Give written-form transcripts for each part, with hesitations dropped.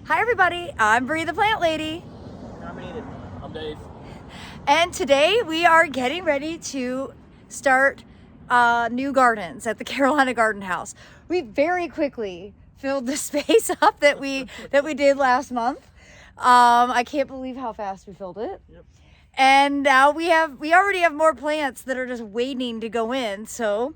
Hi everybody, I'm Bree the Plant Lady. I'm Enid. I'm Dave. And today we are getting ready to start new gardens at the Carolina Garden House. We very quickly filled the space up that we did last month. I can't believe how fast we filled it. Yep. And now we already have more plants that are just waiting to go in, so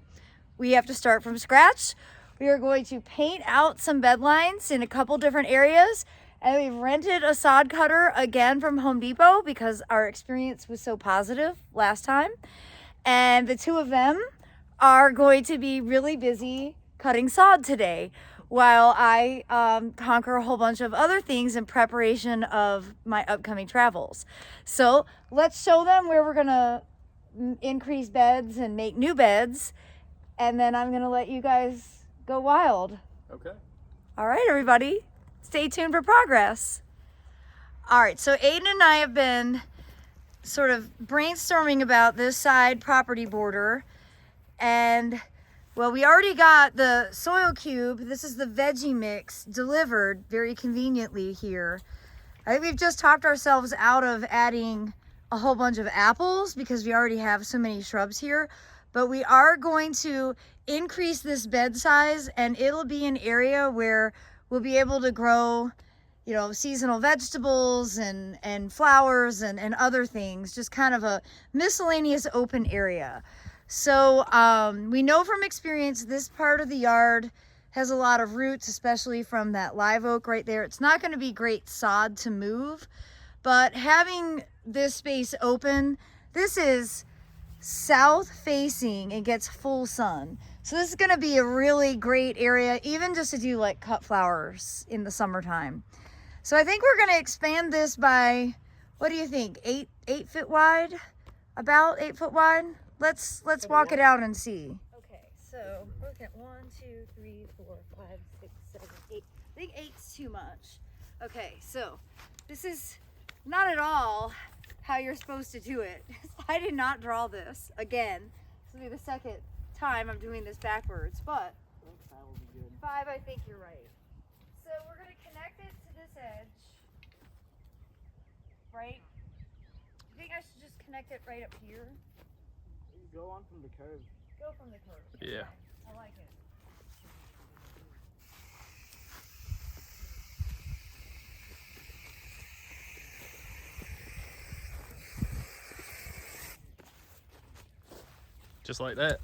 we have to start from scratch. We are going to paint out some bed lines in a couple different areas, and we've rented a sod cutter again from Home Depot because our experience was so positive last time. And the two of them are going to be really busy cutting sod today while I conquer a whole bunch of other things in preparation of my upcoming travels. So let's show them where we're gonna increase beds and make new beds, and then I'm gonna let you guys go wild. Okay. All right, everybody, stay tuned for progress. All right, so Aiden and I have been sort of brainstorming about this side property border, and well, we already got the soil cube. This is the veggie mix delivered very conveniently here. I think we've just talked ourselves out of adding a whole bunch of apples because we already have so many shrubs here, but we are going to increase this bed size, and it'll be an area where we'll be able to grow, you know, seasonal vegetables and flowers and other things, just kind of a miscellaneous open area. So we know from experience this part of the yard has a lot of roots, especially from that live oak right there. It's not going to be great sod to move, but having this space open, this is south facing and gets full sun. So this is going to be a really great area, even just to do like cut flowers in the summertime. So I think we're going to expand this by, what do you think, 8 foot wide? About 8 foot wide? Let's walk it out and see. Okay, so look at 1, 2, 3, 4, 5, 6, 7, 8. I think 8's too much. Okay, so this is not at all how you're supposed to do it. I did not draw this. Again, this will be the second time I'm doing this backwards, but 5, I think you're right. So we're going to connect it to this edge, right? I think I should just connect it right up here. Go on from the curve. Go from the curve. Yeah. Okay, I like it. Just like that.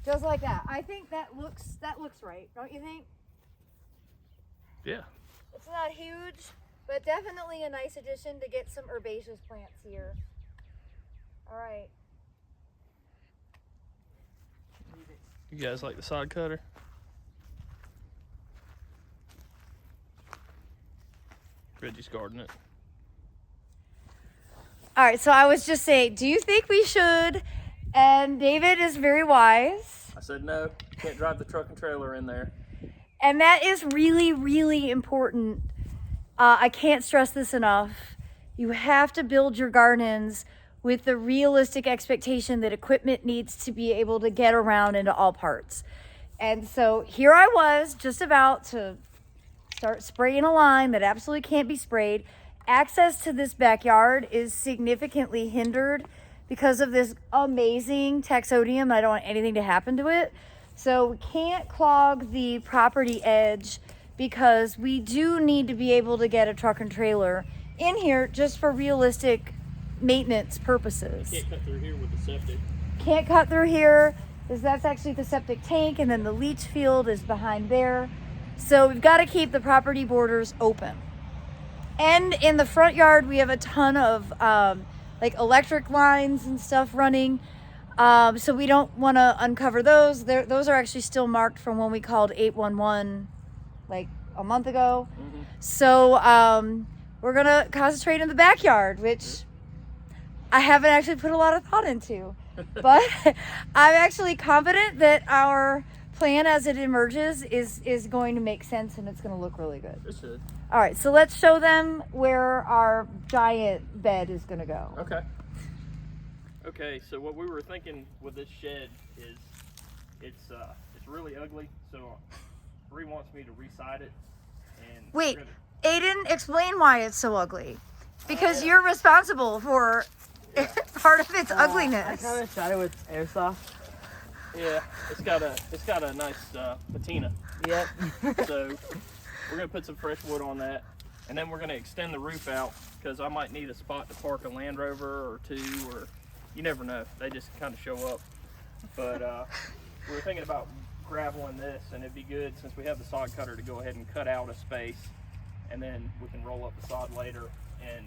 Just like that. I think that looks right, don't you think? Yeah. It's not huge, but definitely a nice addition to get some herbaceous plants here. All right. You guys like the sod cutter? Reggie's gardening it. All right, so I was just saying, do you think we should? And David is very wise. I said no. Can't drive the truck and trailer in there. And that is really, really important. I can't stress this enough. You have to build your gardens with the realistic expectation that equipment needs to be able to get around into all parts. And so here I was just about to start spraying a line that absolutely can't be sprayed. Access to this backyard is significantly hindered because of this amazing Taxodium. I don't want anything to happen to it. So we can't clog the property edge because we do need to be able to get a truck and trailer in here just for realistic maintenance purposes. Can't cut through here with the septic. Can't cut through here, because that's actually the septic tank, and then the leach field is behind there. So we've got to keep the property borders open. And in the front yard, we have a ton of like electric lines and stuff running. So we don't want to uncover those. Those are actually still marked from when we called 811 like a month ago. Mm-hmm. So we're going to concentrate in the backyard, which I haven't actually put a lot of thought into. But I'm actually confident that our plan as it emerges is going to make sense, and it's going to look really good. It should. All right, so let's show them where our giant bed is going to go. Okay. Okay, so what we were thinking with this shed is it's really ugly, so Bree wants me to reside it. And Wait, Aiden, explain why it's so ugly. Because you're responsible for part of its I ugliness. kind of shot it with airsoft. Yeah, it's got a nice patina. Yep. So we're gonna put some fresh wood on that, and then we're gonna extend the roof out because I might need a spot to park a Land Rover or two, or you never know. They just kind of show up. But we were thinking about graveling this, and it'd be good since we have the sod cutter to go ahead and cut out a space, and then we can roll up the sod later and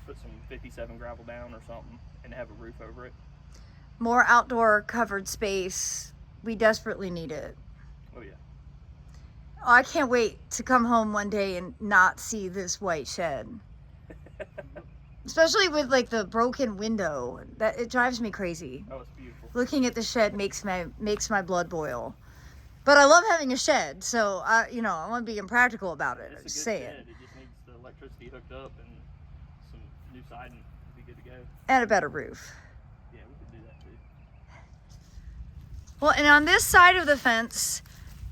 put some 57 gravel down or something, and have a roof over it. More outdoor covered space. We desperately need it. Oh yeah. Oh, I can't wait to come home one day and not see this white shed. Especially with like the broken window. That it drives me crazy. Oh, it's beautiful. Looking at the shed makes my blood boil. But I love having a shed, so I want to be impractical about it. I'm It's just a good saying. shed. It just needs the electricity hooked up and some new siding to be good to go. And a better roof. Yeah, we could do that too. Well, and on this side of the fence,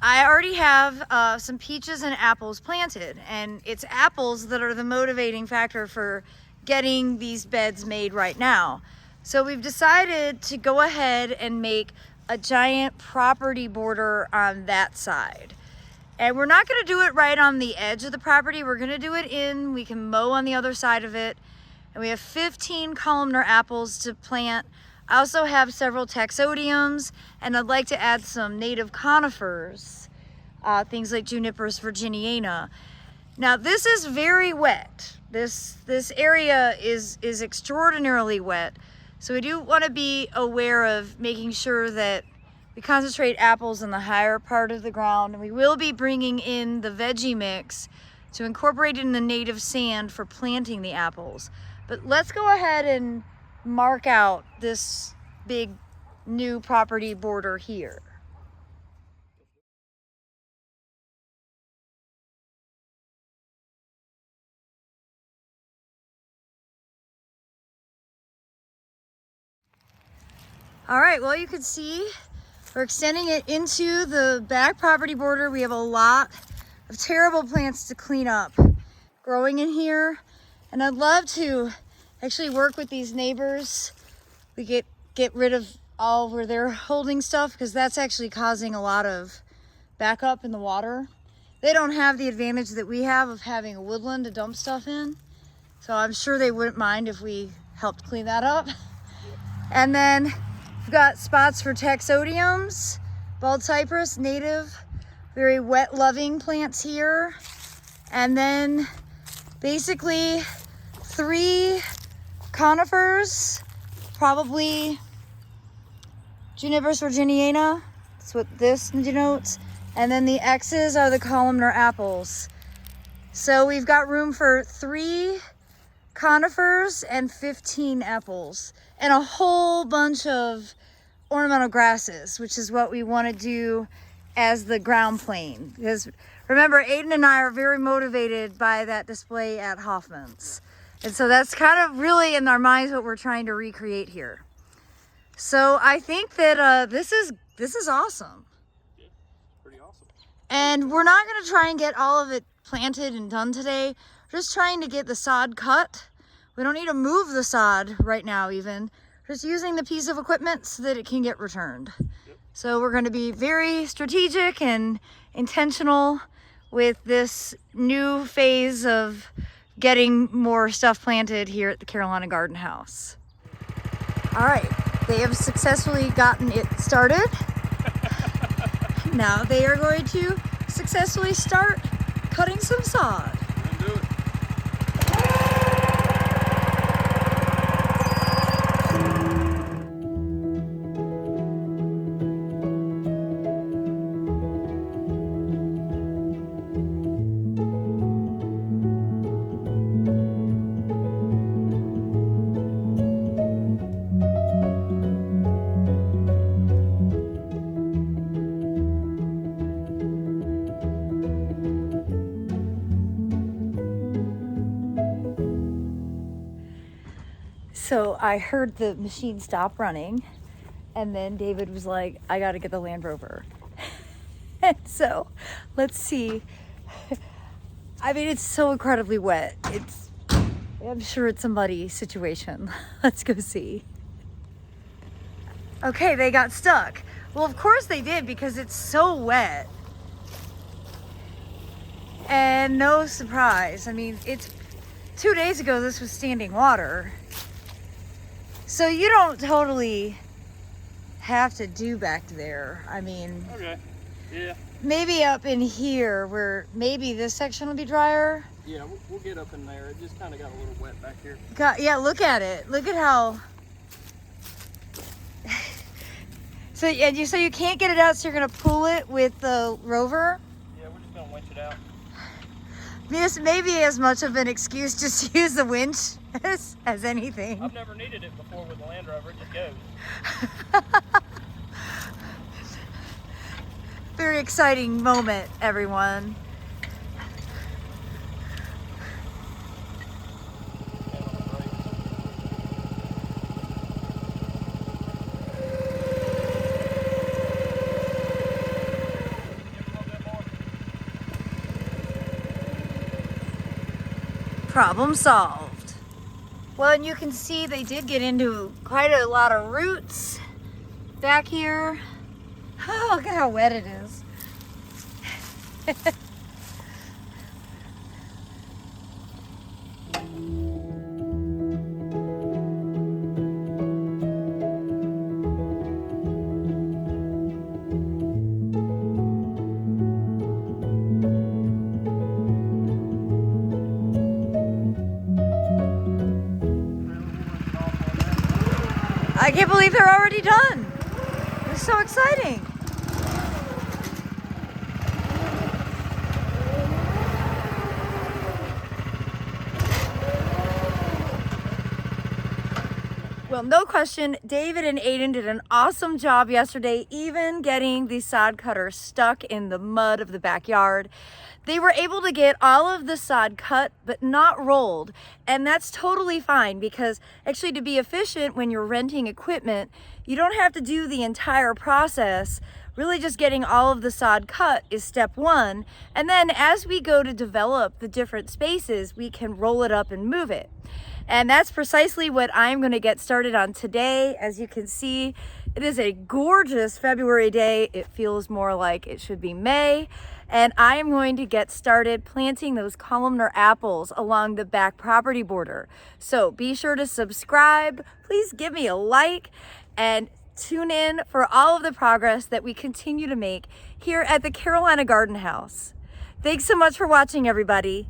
I already have some peaches and apples planted, and it's apples that are the motivating factor for getting these beds made right now. So we've decided to go ahead and make a giant property border on that side. And we're not gonna do it right on the edge of the property. We're gonna do it we can mow on the other side of it. And we have 15 columnar apples to plant. I also have several taxodiums, and I'd like to add some native conifers, things like Juniperus virginiana. Now this is very wet. This area is extraordinarily wet. So we do want to be aware of making sure that we concentrate apples in the higher part of the ground, and we will be bringing in the veggie mix to incorporate in the native sand for planting the apples. But let's go ahead and mark out this big new property border here. All right, well, you can see we're extending it into the back property border. We have a lot of terrible plants to clean up growing in here. And I'd love to actually work with these neighbors. We get rid of all where they're holding stuff, because that's actually causing a lot of backup in the water. They don't have the advantage that we have of having a woodland to dump stuff in. So I'm sure they wouldn't mind if we helped clean that up. And then we've got spots for taxodiums, bald cypress, native, very wet loving plants here. And then basically 3 conifers, probably Juniperus virginiana. That's what this denotes. And then the X's are the columnar apples. So we've got room for 3 conifers and 15 apples and a whole bunch of ornamental grasses, which is what we want to do as the ground plane. Because remember, Aiden and I are very motivated by that display at Hoffman's. And so that's kind of really in our minds what we're trying to recreate here. So I think that this is awesome. Yeah, pretty awesome. And we're not going to try and get all of it planted and done today. We're just trying to get the sod cut. We don't need to move the sod right now even. Just using the piece of equipment so that it can get returned. Yep. So we're going to be very strategic and intentional with this new phase of getting more stuff planted here at the Carolina Garden House. All right, they have successfully gotten it started. Now they are going to successfully start cutting some sod. We're gonna do it. So I heard the machine stop running, and then David was like, I gotta get the Land Rover. And so let's see. I mean, it's so incredibly wet. I'm sure it's a muddy situation. Let's go see. Okay, they got stuck. Well, of course they did because it's so wet. And no surprise. I mean, it's 2 days ago this was standing water. So you don't totally have to do back there. I mean, Okay. Yeah. maybe up in here where maybe this section will be drier. Yeah, we'll get up in there. It just kind of got a little wet back here. God, yeah, look at it. Look at how. So you can't get it out, so you're gonna pull it with the rover. Yeah, we're just gonna winch it out. This may be as much of an excuse just to use the winch as anything. I've never needed it before with the Land Rover. It just goes. Very exciting moment, everyone. Problem solved. Well, and you can see they did get into quite a lot of roots back here. Oh, look at how wet it is. I can't believe they're already done. It's so exciting. Well, no question, David and Aiden did an awesome job yesterday, even getting the sod cutter stuck in the mud of the backyard. They were able to get all of the sod cut, but not rolled. And that's totally fine because actually to be efficient when you're renting equipment, you don't have to do the entire process. Really just getting all of the sod cut is step one. And then as we go to develop the different spaces, we can roll it up and move it. And that's precisely what I'm going to get started on today. As you can see, it is a gorgeous February day. It feels more like it should be May. And I am going to get started planting those columnar apples along the back property border. So be sure to subscribe. Please give me a like and tune in for all of the progress that we continue to make here at the Carolina Garden House. Thanks so much for watching, everybody.